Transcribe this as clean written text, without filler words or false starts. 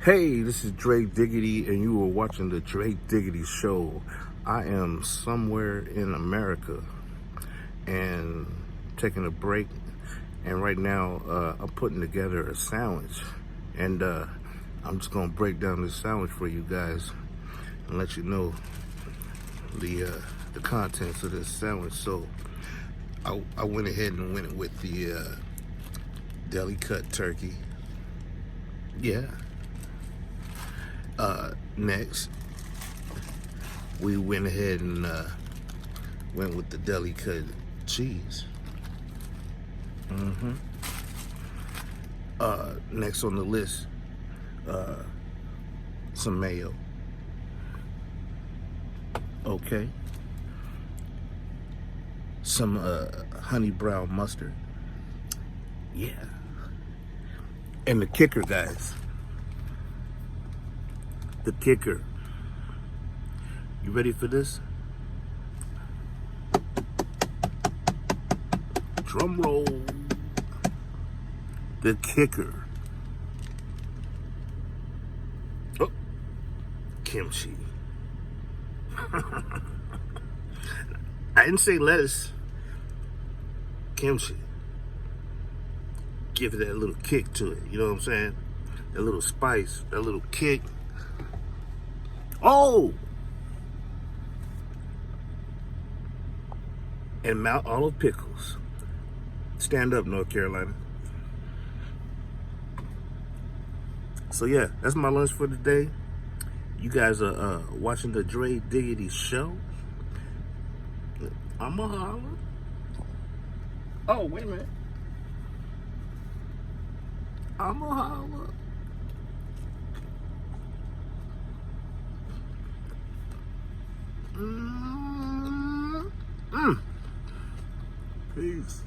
Hey, this is Dre Digity, and you are watching the Dre Digity Show. I am somewhere in America and taking a break, and right now I'm putting together a sandwich, and I'm just gonna break down this sandwich for you guys and let you know the contents of this sandwich. So I went ahead and went with the deli cut turkey. Yeah. Next, we went ahead and went with the deli cut cheese. Next on the list, some mayo. Okay. Some honey brown mustard. Yeah. And the kicker, guys. The kicker. You ready for this? Drum roll. The kicker. Oh, kimchi. I didn't say lettuce. Kimchi. Give it that little kick to it. You know what I'm saying? That little spice, that little kick. Oh! And Mount Olive pickles. Stand up, North Carolina. So yeah, that's my lunch for today. You guys are watching the Dre Digity Show. I'ma holler. Oh, wait a minute. I'ma holler. Peace.